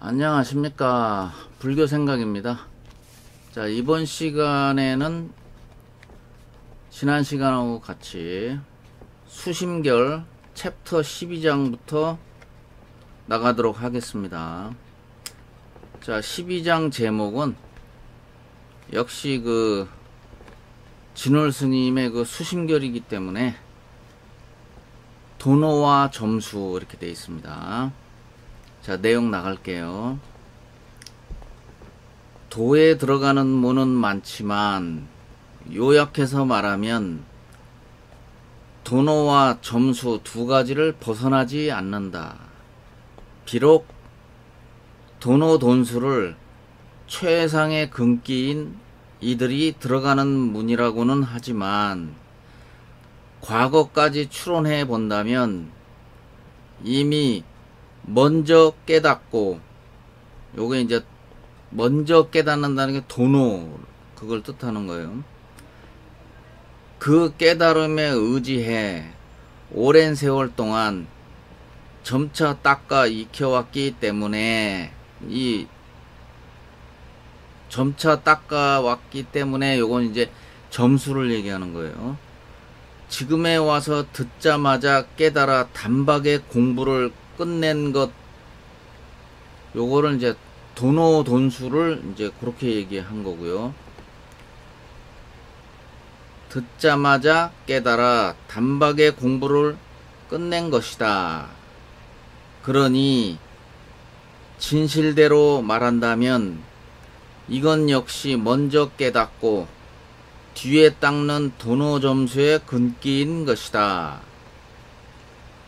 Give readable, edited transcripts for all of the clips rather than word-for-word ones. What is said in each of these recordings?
안녕하십니까, 불교생각입니다. 자, 이번 시간에는 지난 시간하고 같이 수심결 챕터 12장부터 나가도록 하겠습니다. 자, 12장 제목은 역시 진월스님의 수심결이기 때문에 도노와 점수 이렇게 되어 있습니다. 자, 내용 나갈게요. 도에 들어가는 문은 많지만 요약해서 말하면 도노와 점수 두 가지를 벗어나지 않는다. 비록 도노 돈수를 최상의 근기인 이들이 들어가는 문이라고는 하지만 과거까지 추론해 본다면 이미 먼저 깨닫고, 요게 이제 먼저 깨닫는다는 게 도노, 그걸 뜻하는 거예요. 그 깨달음에 의지해 오랜 세월 동안 점차 닦아 익혀왔기 때문에, 이 점차 닦아왔기 때문에 요건 이제 점수를 얘기하는 거예요. 지금에 와서 듣자마자 깨달아 단박에 공부를 끝낸 것, 요거를 이제 도노 돈수를 이제 그렇게 얘기한 거고요. 듣자마자 깨달아 단박에 공부를 끝낸 것이다. 그러니 진실대로 말한다면 이건 역시 먼저 깨닫고 뒤에 닦는 도노 점수의 근기인 것이다.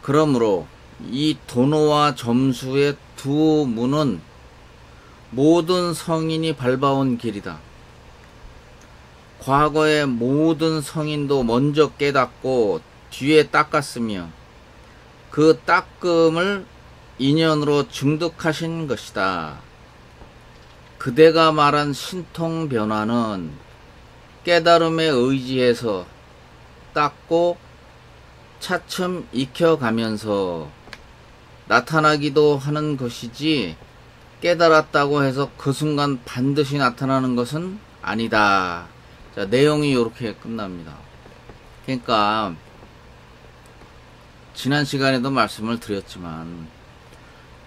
그러므로 이 도노와 점수의 두 문은 모든 성인이 밟아온 길이다. 과거의 모든 성인도 먼저 깨닫고 뒤에 닦았으며 그 닦음을 인연으로 증득하신 것이다. 그대가 말한 신통 변화는 깨달음에 의지해서 닦고 차츰 익혀가면서 나타나기도 하는 것이지 깨달았다고 해서 그 순간 반드시 나타나는 것은 아니다. 자, 내용이 이렇게 끝납니다. 그러니까 지난 시간에도 말씀을 드렸지만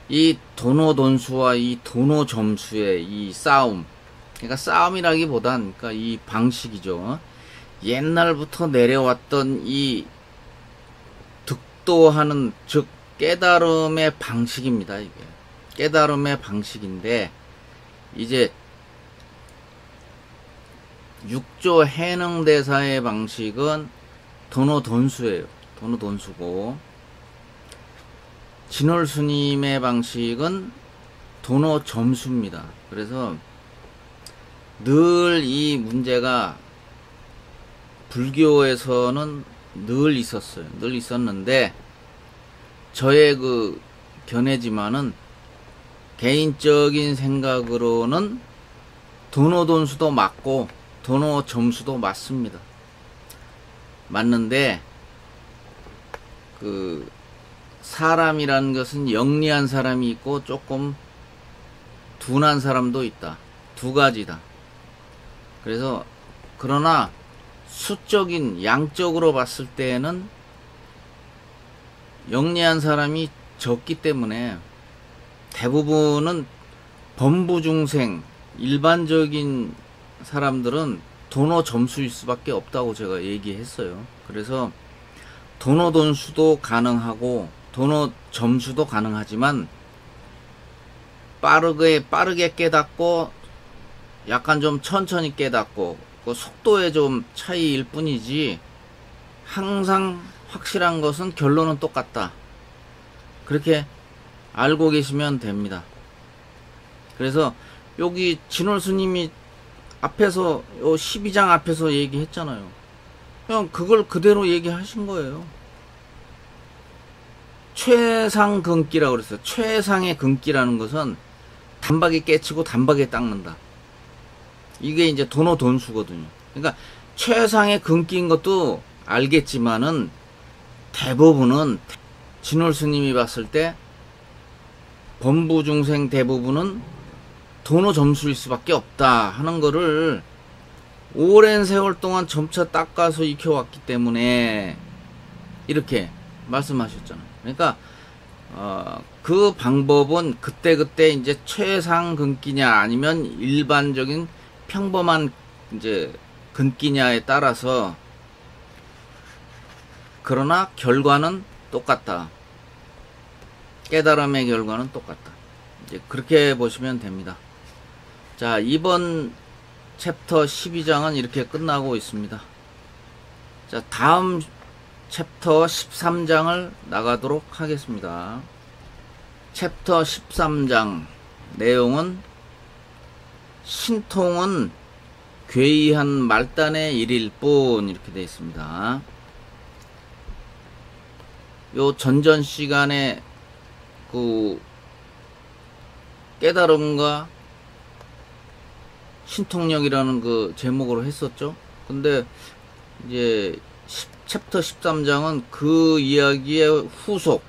이 도노 돈수와 이 도노 점수의 이 싸움, 그러니까 싸움이라기보단 그러니까 이 방식이죠. 옛날부터 내려왔던 이 득도하는, 즉 깨달음의 방식입니다. 이게 깨달음의 방식인데, 이제 육조 해능대사의 방식은 도노 돈수예요. 도노 돈수고, 진월스님의 방식은 도노 점수입니다. 그래서 늘 이 문제가 불교에서는 늘 있었어요. 늘 있었는데 저의 견해지만은 개인적인 생각으로는 도노 돈수도 맞고 도노 점수도 맞습니다. 맞는데 사람이라는 것은 영리한 사람이 있고 조금 둔한 사람도 있다. 두 가지다. 그래서 그러나 수적인 양적으로 봤을 때에는 영리한 사람이 적기 때문에 대부분은 범부중생, 일반적인 사람들은 도노 점수일 수밖에 없다고 제가 얘기했어요. 그래서 도노 돈수도 가능하고 도노 점수도 가능하지만 빠르게 깨닫고 약간 좀 천천히 깨닫고 그 속도의 좀 차이일 뿐이지 항상 확실한 것은 결론은 똑같다. 그렇게 알고 계시면 됩니다. 그래서 여기 진월스님이 앞에서 12장 앞에서 얘기했잖아요. 그냥 그걸 그대로 얘기하신 거예요. 최상 근기라고 그랬어요. 최상의 근기라는 것은 단박에 깨치고 단박에 닦는다. 이게 이제 도노 돈수거든요. 그러니까 최상의 근기인 것도 알겠지만은 대부분은 진월스님이 봤을 때 범부 중생 대부분은 도노 점수일 수밖에 없다 하는 거를 오랜 세월 동안 점차 닦아서 익혀왔기 때문에 이렇게 말씀하셨잖아요. 그러니까 그 방법은 그때그때 이제 최상 근기냐 아니면 일반적인 평범한 이제 근기냐에 따라서, 그러나 결과는 똑같다. 깨달음의 결과는 똑같다. 이제 그렇게 보시면 됩니다. 자, 이번 챕터 12장은 이렇게 끝나고 있습니다. 자, 다음 챕터 13장을 나가도록 하겠습니다. 챕터 13장 내용은 신통은 괴이한 말단의 일일 뿐, 이렇게 되어 있습니다. 요 전전 시간에 그 깨달음과 신통력이라는 그 제목으로 했었죠. 근데 이제 챕터 13장은 그 이야기의 후속,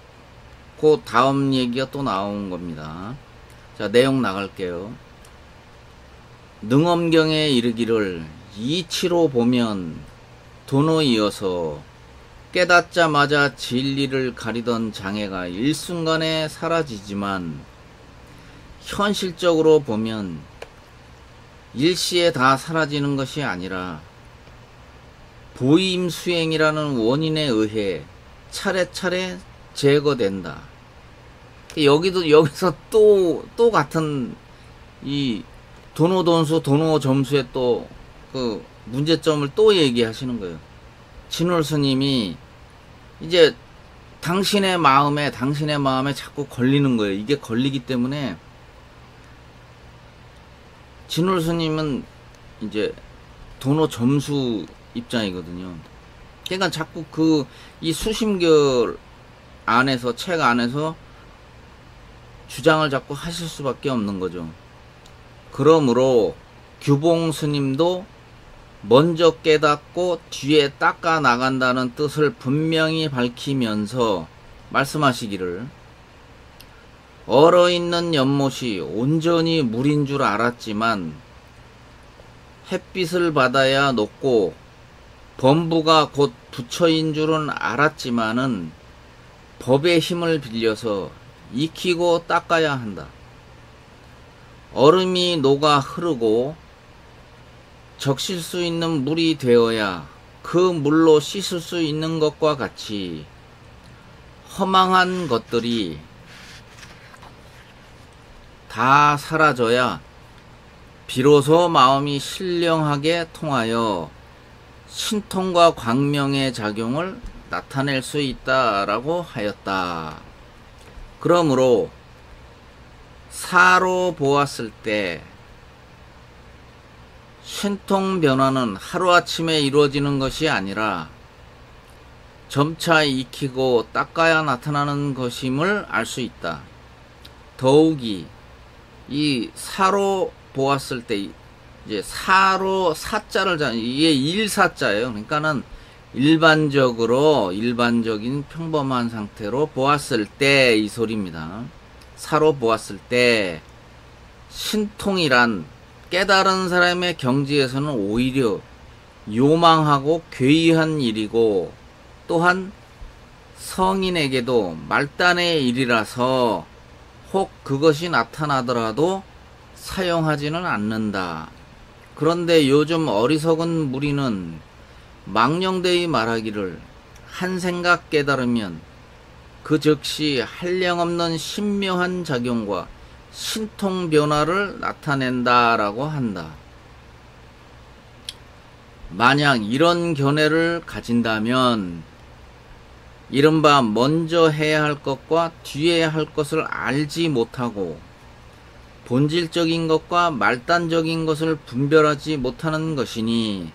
그 다음 얘기가 또 나온 겁니다. 자, 내용 나갈게요. 능엄경에 이르기를 이치로 보면 도노이어서 깨닫자마자 진리를 가리던 장애가 일순간에 사라지지만 현실적으로 보면 일시에 다 사라지는 것이 아니라 보임 수행이라는 원인에 의해 차례차례 제거된다. 여기서 또 같은 이 도노돈수, 도노점수의 또 그 문제점을 또 얘기하시는 거예요. 진월 스님이 이제 당신의 마음에 자꾸 걸리는 거예요. 이게 걸리기 때문에 진월 스님은 이제 도노점수 입장이거든요. 그러니까 자꾸 이 수심결 안에서, 책 안에서 주장을 자꾸 하실 수밖에 없는 거죠. 그러므로 규봉 스님도 먼저 깨닫고 뒤에 닦아 나간다는 뜻을 분명히 밝히면서 말씀하시기를, 얼어있는 연못이 온전히 물인 줄 알았지만 햇빛을 받아야 녹고 범부가 곧 부처인 줄은 알았지만은 법의 힘을 빌려서 익히고 닦아야 한다. 얼음이 녹아 흐르고 적실 수 있는 물이 되어야 그 물로 씻을 수 있는 것과 같이 허망한 것들이 다 사라져야 비로소 마음이 신령하게 통하여 신통과 광명의 작용을 나타낼 수 있다라고 하였다. 그러므로 사로 보았을 때 신통 변화는 하루아침에 이루어지는 것이 아니라 점차 익히고 닦아야 나타나는 것임을 알 수 있다. 더욱이 이 사로 보았을 때 이제 사로 사자를 이게 일사자예요. 그러니까는 일반적인 평범한 상태로 보았을 때 이 소리입니다. 사로 보았을 때 신통이란 깨달은 사람의 경지에서는 오히려 요망하고 괴이한 일이고, 또한 성인에게도 말단의 일이라서 혹 그것이 나타나더라도 사용하지는 않는다. 그런데 요즘 어리석은 무리는 망령되이 말하기를 한 생각 깨달으면 그 즉시 한량없는 신묘한 작용과 신통 변화를 나타낸다라고 한다. 만약 이런 견해를 가진다면 이른바 먼저 해야 할 것과 뒤에 할 것을 알지 못하고 본질적인 것과 말단적인 것을 분별하지 못하는 것이니,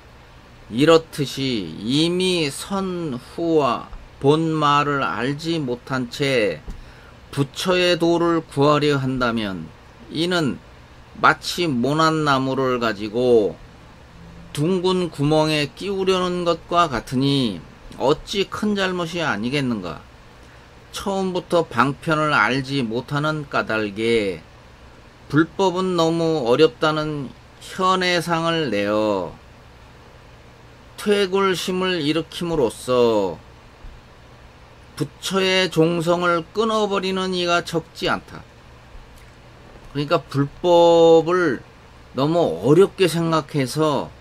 이렇듯이 이미 선후와 본말을 알지 못한 채 부처의 도를 구하려 한다면 이는 마치 모난 나무를 가지고 둥근 구멍에 끼우려는 것과 같으니 어찌 큰 잘못이 아니겠는가. 처음부터 방편을 알지 못하는 까닭에 불법은 너무 어렵다는 현해상을 내어 퇴굴심을 일으킴으로써 부처의 종성을 끊어버리는 이가 적지 않다. 그러니까 불법을 너무 어렵게 생각해서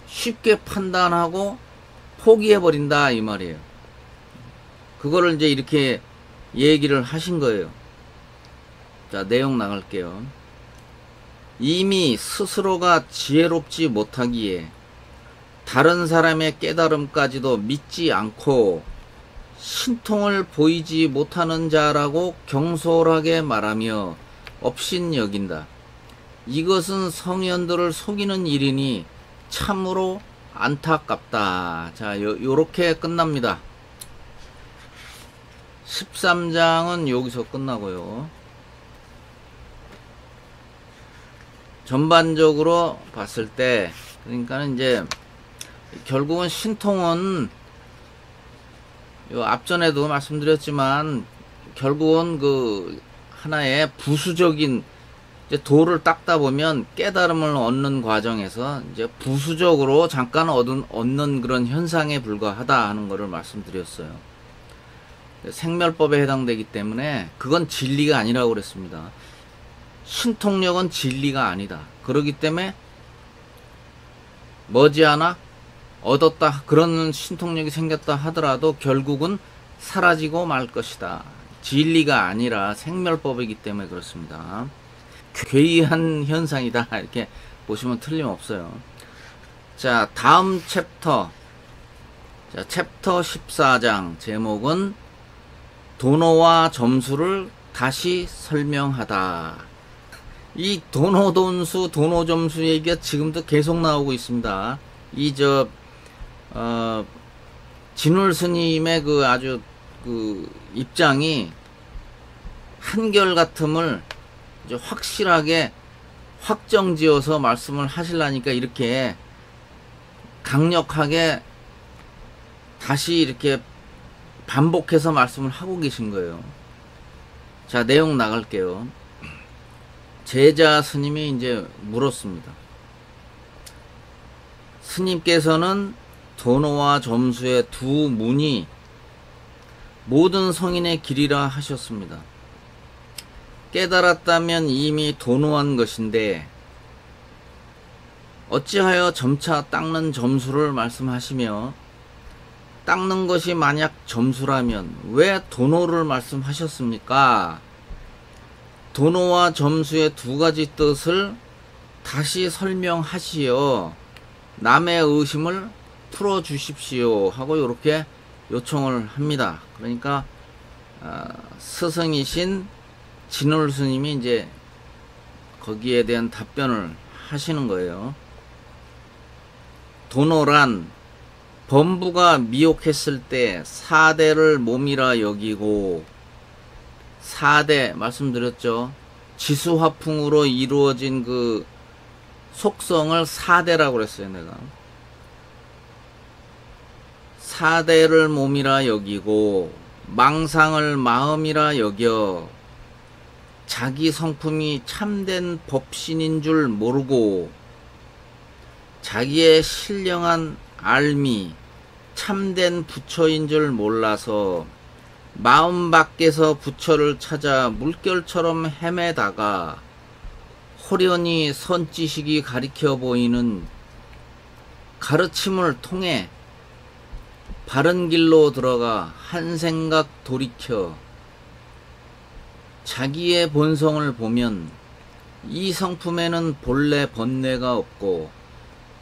쉽게 판단하고 포기해버린다 이 말이에요. 그거를 이제 이렇게 얘기를 하신 거예요. 자, 내용 나갈게요. 이미 스스로가 지혜롭지 못하기에 다른 사람의 깨달음까지도 믿지 않고 신통을 보이지 못하는 자라고 경솔하게 말하며 업신여긴다. 이것은 성현들을 속이는 일이니 참으로 안타깝다. 자, 요렇게 끝납니다. 13장은 여기서 끝나고요. 전반적으로 봤을 때, 그러니까 이제 결국은 신통은 요 앞전에도 말씀드렸지만 결국은 그 하나의 부수적인 이제 도를 닦다 보면 깨달음을 얻는 과정에서 이제 부수적으로 잠깐 얻는 그런 현상에 불과하다 하는 것을 말씀드렸어요. 생멸법에 해당되기 때문에 그건 진리가 아니라고 그랬습니다. 신통력은 진리가 아니다. 그렇기 때문에 머지않아 얻었다, 그런 신통력이 생겼다 하더라도 결국은 사라지고 말 것이다. 진리가 아니라 생멸법이기 때문에 그렇습니다. 괴이한 현상이다 이렇게 보시면 틀림없어요. 자, 다음 챕터, 자, 챕터 14장 제목은 도노와 점수를 다시 설명하다. 이 도노돈수, 도노점수 얘기가 지금도 계속 나오고 있습니다. 이 진울 스님의 그 아주 그 입장이 한결같음을 이제 확실하게 확정지어서 말씀을 하시려니까 이렇게 강력하게 다시 이렇게 반복해서 말씀을 하고 계신 거예요. 자, 내용 나갈게요. 제자 스님이 이제 물었습니다. 스님께서는 도노와 점수의 두 문이 모든 성인의 길이라 하셨습니다. 깨달았다면 이미 도노한 것인데 어찌하여 점차 닦는 점수를 말씀하시며 닦는 것이 만약 점수라면 왜 도노를 말씀하셨습니까? 도노와 점수의 두 가지 뜻을 다시 설명하시어 남의 의심을 풀어주십시오 하고 이렇게 요청을 합니다. 그러니까 스승이신 진울 스님이 이제 거기에 대한 답변을 하시는 거예요. 도노란 범부가 미혹했을 때 사대를 몸이라 여기고, 사대 말씀드렸죠. 지수화풍으로 이루어진 그 속성을 사대라고 그랬어요. 내가 사대를 몸이라 여기고 망상을 마음이라 여겨 자기 성품이 참된 법신인 줄 모르고 자기의 신령한 알미 참된 부처인 줄 몰라서 마음 밖에서 부처를 찾아 물결처럼 헤매다가 호련히 선지식이 가리켜 보이는 가르침을 통해 바른 길로 들어가 한 생각 돌이켜 자기의 본성을 보면 이 성품에는 본래 번뇌가 없고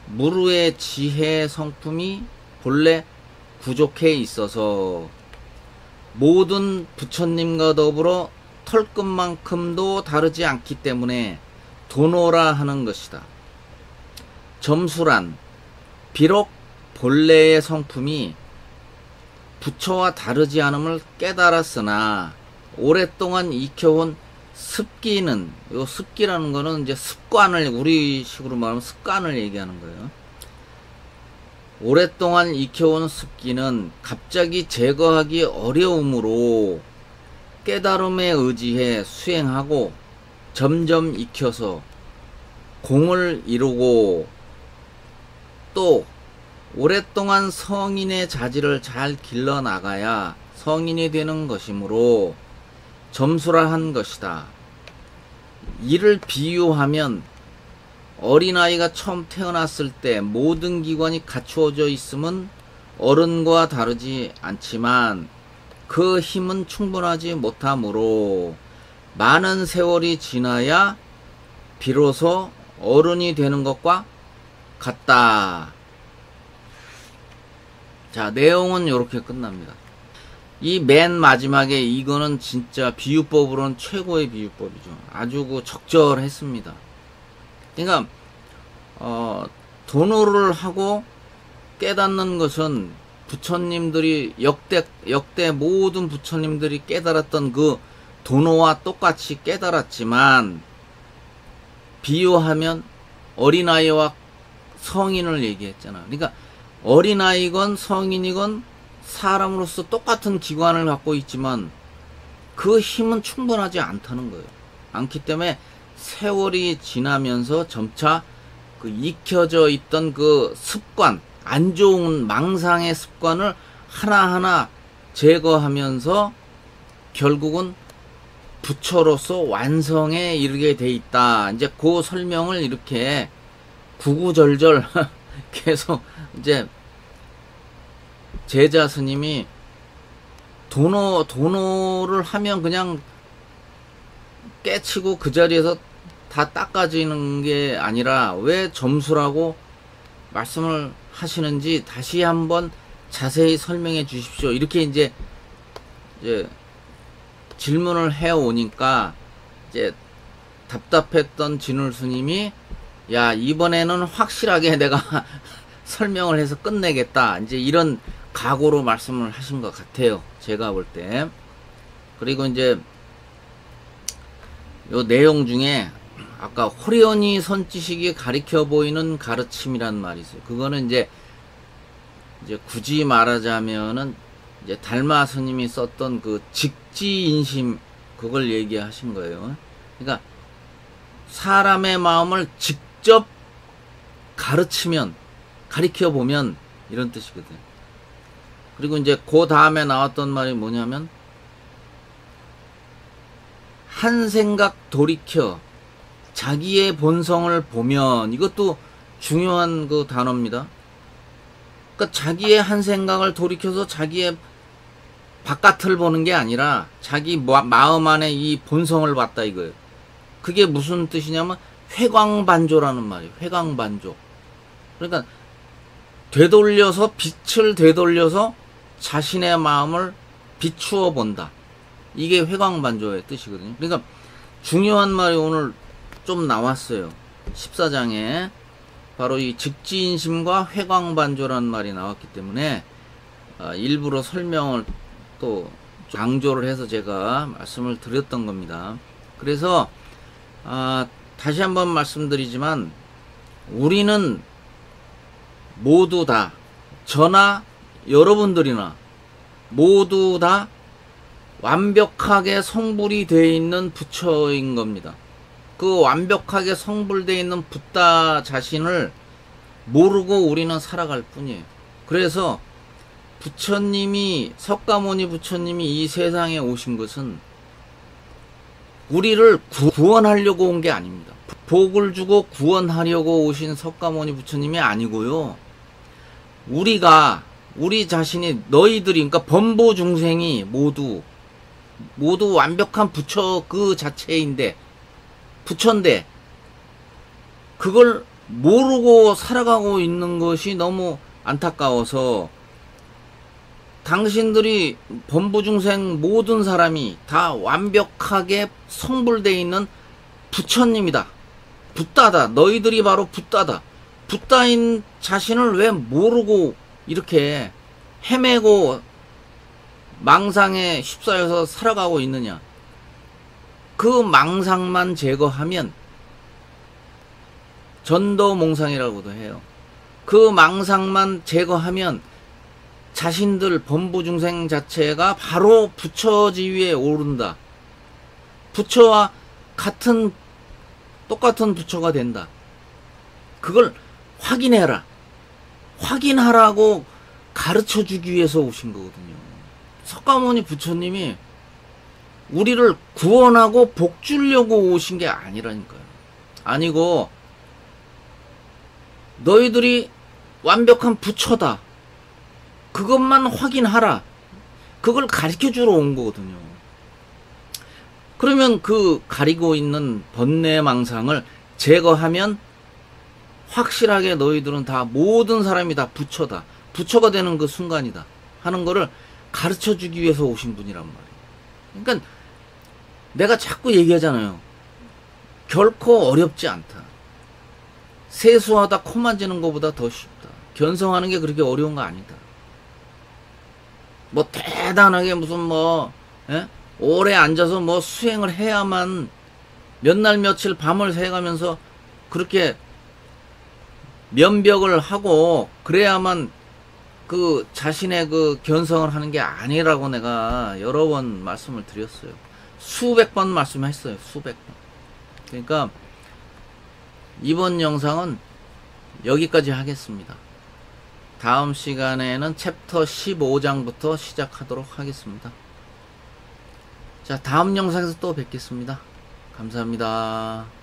무르의 지혜의 성품이 본래 부족해 있어서 모든 부처님과 더불어 털끝만큼도 다르지 않기 때문에 도노라 하는 것이다. 점수란 비록 본래의 성품이 부처와 다르지 않음을 깨달았으나 오랫동안 익혀온 습기는, 요 습기라는 거는 이제 습관을, 우리식으로 말하면 습관을 얘기하는 거예요. 오랫동안 익혀온 습기는 갑자기 제거하기 어려우므로 깨달음에 의지해 수행하고 점점 익혀서 공을 이루고, 또 오랫동안 성인의 자질을 잘 길러나가야 성인이 되는 것이므로 점수라 한 것이다. 이를 비유하면 어린아이가 처음 태어났을 때 모든 기관이 갖추어져 있음은 어른과 다르지 않지만 그 힘은 충분하지 못하므로 많은 세월이 지나야 비로소 어른이 되는 것과 같다. 자, 내용은 이렇게 끝납니다. 이 맨 마지막에 이거는 진짜 비유법으로는 최고의 비유법이죠. 아주 적절했습니다. 그러니까 도노를 하고 깨닫는 것은 부처님들이 역대 모든 부처님들이 깨달았던 그 도노와 똑같이 깨달았지만, 비유하면 어린아이와 성인을 얘기했잖아. 그러니까 어린아이건 성인이건 사람으로서 똑같은 기관을 갖고 있지만 그 힘은 충분하지 않다는 거예요. 않기 때문에 세월이 지나면서 점차 그 익혀져 있던 그 습관, 안 좋은 망상의 습관을 하나하나 제거하면서 결국은 부처로서 완성에 이르게 돼 있다. 이제 그 설명을 이렇게 구구절절 계속 이제 제자 스님이 도노를 하면 그냥 깨치고 그 자리에서 다 닦아지는 게 아니라 왜 점수라고 말씀을 하시는지 다시 한번 자세히 설명해 주십시오. 이렇게 이제 질문을 해 오니까 이제 답답했던 진울 스님이, 야, 이번에는 확실하게 내가 설명을 해서 끝내겠다. 이제 이런 각오로 말씀을 하신 것 같아요. 제가 볼 때. 그리고 이제 요 내용 중에 아까 호련히 선지식이 가리켜 보이는 가르침이란 말이 있어요. 그거는 이제 굳이 말하자면은 이제 달마 스님이 썼던 그 직지인심, 그걸 얘기하신 거예요. 그러니까 사람의 마음을 직접 가르쳐 보면 이런 뜻이거든요. 그리고 이제 그 다음에 나왔던 말이 뭐냐면, 한 생각 돌이켜 자기의 본성을 보면, 이것도 중요한 그 단어입니다. 그러니까 자기의 한 생각을 돌이켜서 자기의 바깥을 보는 게 아니라 자기 마음 안에 이 본성을 봤다 이거예요. 그게 무슨 뜻이냐면 회광반조라는 말이에요. 회광반조. 그러니까 빛을 되돌려서 자신의 마음을 비추어 본다. 이게 회광반조의 뜻이거든요. 그러니까 중요한 말이 오늘 좀 나왔어요. 14장에 바로 이 직지인심과 회광반조라는 말이 나왔기 때문에 일부러 설명을 또 강조를 해서 제가 말씀을 드렸던 겁니다. 그래서 다시 한번 말씀드리지만, 우리는 모두 다, 저나 여러분들이나 모두 다 완벽하게 성불이 되어 있는 부처인 겁니다. 그 완벽하게 성불되어 있는 붓다 자신을 모르고 우리는 살아갈 뿐이에요. 그래서 부처님이, 석가모니 부처님이 이 세상에 오신 것은 우리를 구원하려고 온 게 아닙니다. 복을 주고 구원하려고 오신 석가모니 부처님이 아니고요. 우리 자신이, 너희들이, 그러니까 범보 중생이 모두 완벽한 부처 그 자체인데, 부처인데, 그걸 모르고 살아가고 있는 것이 너무 안타까워서, 당신들이 범부중생 모든 사람이 다 완벽하게 성불되어 있는 부처님이다. 붓다다. 너희들이 바로 붓다다. 붓다인 자신을 왜 모르고 이렇게 헤매고 망상에 휩싸여서 살아가고 있느냐. 그 망상만 제거하면, 전도몽상이라고도 해요. 그 망상만 제거하면 자신들 범부중생 자체가 바로 부처 지위에 오른다. 부처와 똑같은 부처가 된다. 그걸 확인해라. 확인하라고 가르쳐 주기 위해서 오신 거거든요. 석가모니 부처님이 우리를 구원하고 복 주려고 오신 게 아니라니까요. 아니고 너희들이 완벽한 부처다. 그것만 확인하라. 그걸 가르쳐 주러 온 거거든요. 그러면 그 가리고 있는 번뇌망상을 제거하면 확실하게 너희들은 다 모든 사람이 다 부처다. 부처가 되는 그 순간이다. 하는 거를 가르쳐 주기 위해서 오신 분이란 말이에요. 그러니까 내가 자꾸 얘기하잖아요. 결코 어렵지 않다. 세수하다 코 만지는 것보다 더 쉽다. 견성하는 게 그렇게 어려운 거 아니다. 뭐 대단하게 무슨 오래 앉아서 수행을 해야만 몇 날 며칠 밤을 새가면서 그렇게 면벽을 하고 그래야만 그 자신의 그 견성을 하는 게 아니라고 내가 여러 번 말씀을 드렸어요. 수백 번 말씀했어요. 수백 번. 그러니까 이번 영상은 여기까지 하겠습니다. 다음 시간에는 챕터 15장부터 시작하도록 하겠습니다. 자, 다음 영상에서 또 뵙겠습니다. 감사합니다.